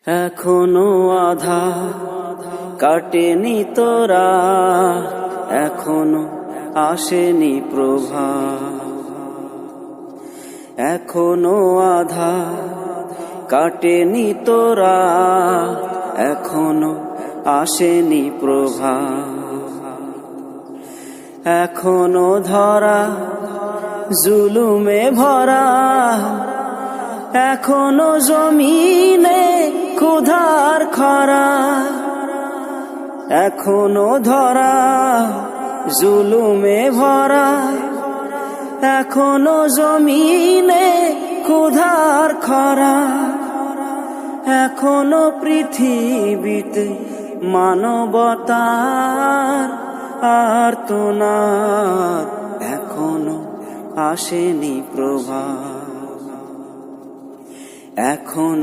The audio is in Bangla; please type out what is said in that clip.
এখনো আধার কাটেনি তোরা, এখনো আসেনি প্রভাত। এখনো আধার কাটেনি তোরা, এখনো আসেনি প্রভাত। এখনো ধরা জুলুমে ভরা, এখনো জমিনে ক্ষুধার খরা। এখনো ধরা জুলুমে ভরা, এখনো জমিনে ক্ষুধার খরা। এখনো পৃথিবীতে মানবতার আর্তনাদ, এখনো আসেনি প্রভাত। এখন